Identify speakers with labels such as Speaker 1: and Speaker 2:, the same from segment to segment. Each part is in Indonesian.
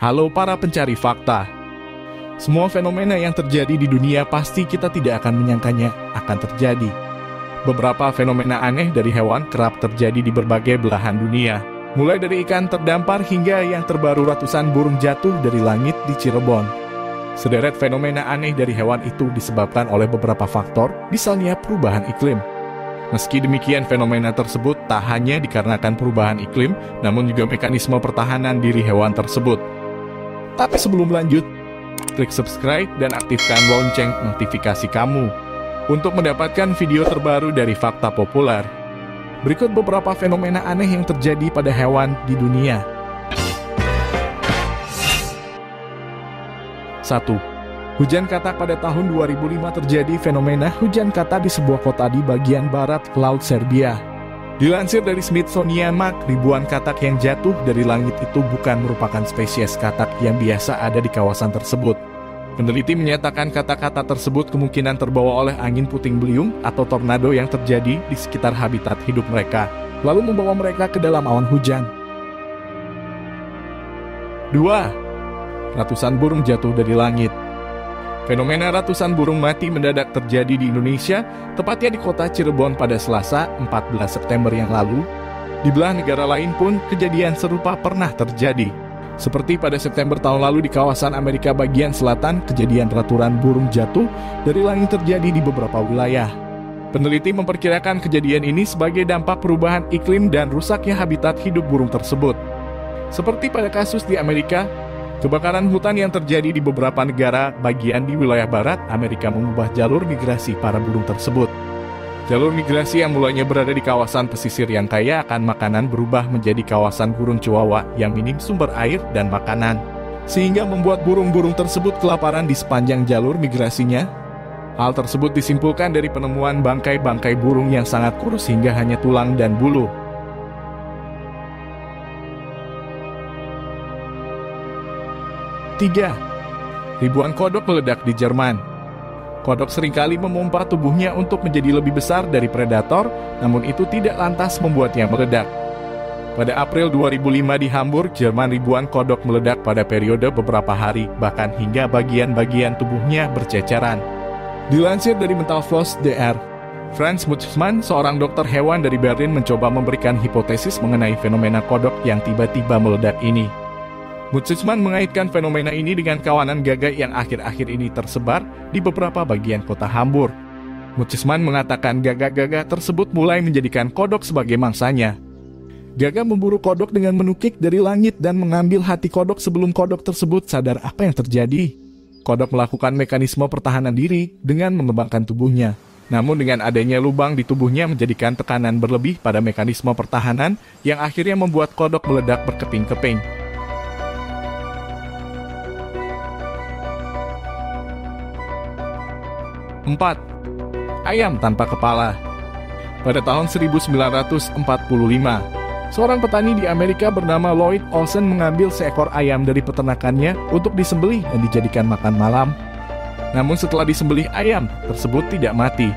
Speaker 1: Halo para pencari fakta. Semua fenomena yang terjadi di dunia pasti kita tidak akan menyangkanya akan terjadi. Beberapa fenomena aneh dari hewan kerap terjadi di berbagai belahan dunia. Mulai dari ikan terdampar hingga yang terbaru ratusan burung jatuh dari langit di Cirebon. Sederet fenomena aneh dari hewan itu disebabkan oleh beberapa faktor, misalnya perubahan iklim. Meski demikian, fenomena tersebut tak hanya dikarenakan perubahan iklim, namun juga mekanisme pertahanan diri hewan tersebut. Tapi sebelum lanjut, klik subscribe dan aktifkan lonceng notifikasi kamu untuk mendapatkan video terbaru dari Fakta Populer. Berikut beberapa fenomena aneh yang terjadi pada hewan di dunia. 1. Hujan katak. Pada tahun 2005 terjadi fenomena hujan katak di sebuah kota di bagian barat laut Serbia. Dilansir dari Smithsonian, ribuan katak yang jatuh dari langit itu bukan merupakan spesies katak yang biasa ada di kawasan tersebut. Peneliti menyatakan kata-kata tersebut kemungkinan terbawa oleh angin puting beliung atau tornado yang terjadi di sekitar habitat hidup mereka, lalu membawa mereka ke dalam awan hujan. 2. Ratusan burung jatuh dari langit. Fenomena ratusan burung mati mendadak terjadi di Indonesia, tepatnya di kota Cirebon pada Selasa, 14 September yang lalu. Di belahan negara lain pun kejadian serupa pernah terjadi. Seperti pada September tahun lalu di kawasan Amerika bagian selatan, kejadian ratusan burung jatuh dari langit terjadi di beberapa wilayah. Peneliti memperkirakan kejadian ini sebagai dampak perubahan iklim dan rusaknya habitat hidup burung tersebut. Seperti pada kasus di Amerika, kebakaran hutan yang terjadi di beberapa negara bagian di wilayah barat Amerika mengubah jalur migrasi para burung tersebut. Jalur migrasi yang mulanya berada di kawasan pesisir yang kaya akan makanan berubah menjadi kawasan gurun cuawa yang minim sumber air dan makanan, sehingga membuat burung-burung tersebut kelaparan di sepanjang jalur migrasinya. Hal tersebut disimpulkan dari penemuan bangkai-bangkai burung yang sangat kurus hingga hanya tulang dan bulu. 3. Ribuan kodok meledak di Jerman. Kodok seringkali memompa tubuhnya untuk menjadi lebih besar dari predator, namun itu tidak lantas membuatnya meledak. Pada April 2005 di Hamburg, Jerman, ribuan kodok meledak pada periode beberapa hari, bahkan hingga bagian-bagian tubuhnya berceceran. Dilansir dari Mentalfloss.dr, Franz Mutzmann, seorang dokter hewan dari Berlin, mencoba memberikan hipotesis mengenai fenomena kodok yang tiba-tiba meledak ini. Mutzmann mengaitkan fenomena ini dengan kawanan gagak yang akhir-akhir ini tersebar di beberapa bagian kota Hamburg. Mutzmann mengatakan gagak-gagak tersebut mulai menjadikan kodok sebagai mangsanya. Gagak memburu kodok dengan menukik dari langit dan mengambil hati kodok sebelum kodok tersebut sadar apa yang terjadi. Kodok melakukan mekanisme pertahanan diri dengan mengembangkan tubuhnya. Namun dengan adanya lubang di tubuhnya menjadikan tekanan berlebih pada mekanisme pertahanan yang akhirnya membuat kodok meledak berkeping-keping. 4. Ayam tanpa kepala. Pada tahun 1945, seorang petani di Amerika bernama Lloyd Olsen mengambil seekor ayam dari peternakannya untuk disembelih dan dijadikan makan malam. Namun setelah disembelih, ayam tersebut tidak mati.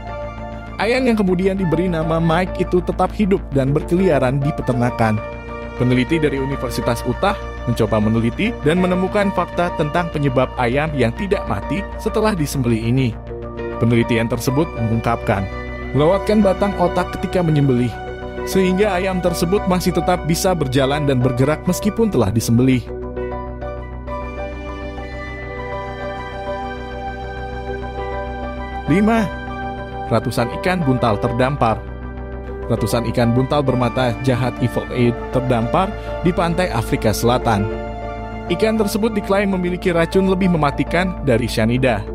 Speaker 1: Ayam yang kemudian diberi nama Mike itu tetap hidup dan berkeliaran di peternakan. Peneliti dari Universitas Utah mencoba meneliti dan menemukan fakta tentang penyebab ayam yang tidak mati setelah disembelih ini. Penelitian tersebut mengungkapkan, melewatkan batang otak ketika menyembelih, sehingga ayam tersebut masih tetap bisa berjalan dan bergerak meskipun telah disembelih. 5. Ratusan ikan buntal terdampar. Ratusan ikan buntal bermata jahat Evil Eye terdampar di pantai Afrika Selatan. Ikan tersebut diklaim memiliki racun lebih mematikan dari cyanida.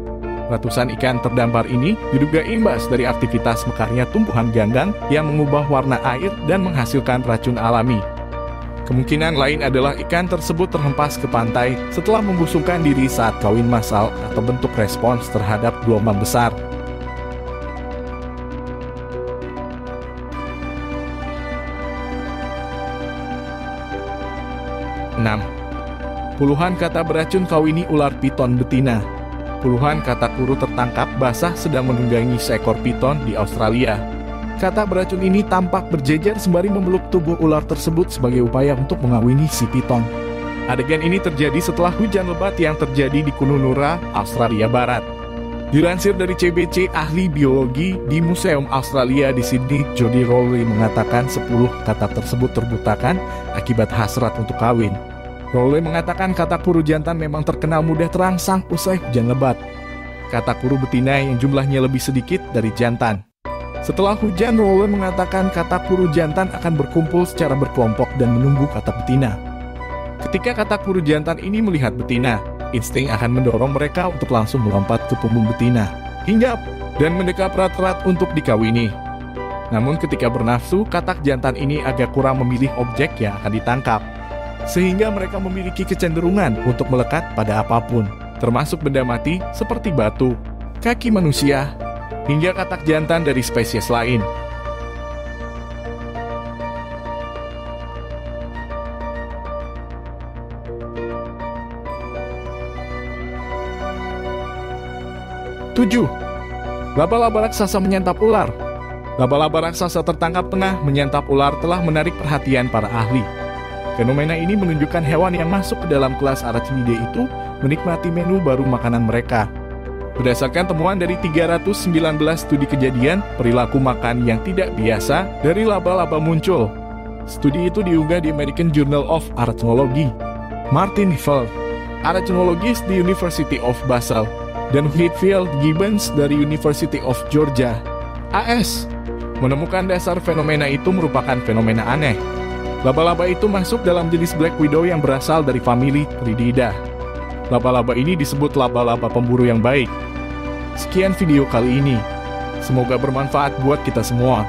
Speaker 1: Ratusan ikan terdampar ini diduga imbas dari aktivitas mekarnya tumbuhan ganggang yang mengubah warna air dan menghasilkan racun alami. Kemungkinan lain adalah ikan tersebut terhempas ke pantai setelah membusungkan diri saat kawin massal atau bentuk respons terhadap gelombang besar. 6. Puluhan kata beracun kawini ular piton betina. Puluhan kata kuru tertangkap basah sedang menunggangi seekor piton di Australia. Kata beracun ini tampak berjejer sembari memeluk tubuh ular tersebut sebagai upaya untuk mengawini si piton. Adegan ini terjadi setelah hujan lebat yang terjadi di Kununurra, Australia Barat. Dilansir dari CBC, ahli biologi di Museum Australia di Sydney, Jody Rowley mengatakan 10 katak tersebut terbutakan akibat hasrat untuk kawin. Rowley mengatakan katak puru jantan memang terkenal mudah terangsang usai hujan lebat. Katak puru betina yang jumlahnya lebih sedikit dari jantan. Setelah hujan, Rowley mengatakan katak puru jantan akan berkumpul secara berkelompok dan menunggu katak betina. Ketika katak puru jantan ini melihat betina, insting akan mendorong mereka untuk langsung melompat ke punggung betina, hinggap, dan mendekat erat-erat untuk dikawini. Namun ketika bernafsu, katak jantan ini agak kurang memilih objek yang akan ditangkap, sehingga mereka memiliki kecenderungan untuk melekat pada apapun, termasuk benda mati seperti batu, kaki manusia, hingga katak jantan dari spesies lain. Tujuh, laba-laba raksasa menyantap ular. Laba-laba raksasa tertangkap tengah menyantap ular telah menarik perhatian para ahli. Fenomena ini menunjukkan hewan yang masuk ke dalam kelas Arachnidae itu menikmati menu baru makanan mereka. Berdasarkan temuan dari 319 studi kejadian, perilaku makan yang tidak biasa dari laba-laba muncul. Studi itu diunggah di American Journal of Arachnology. Martin Feld, arachnologis di University of Basel, dan Whitfield Gibbons dari University of Georgia, AS, menemukan dasar fenomena itu merupakan fenomena aneh. Laba-laba itu masuk dalam jenis Black Widow yang berasal dari famili Thridiidae. Laba-laba ini disebut laba-laba pemburu yang baik. Sekian video kali ini. Semoga bermanfaat buat kita semua.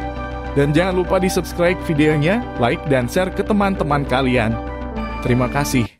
Speaker 1: Dan jangan lupa di subscribe videonya, like dan share ke teman-teman kalian. Terima kasih.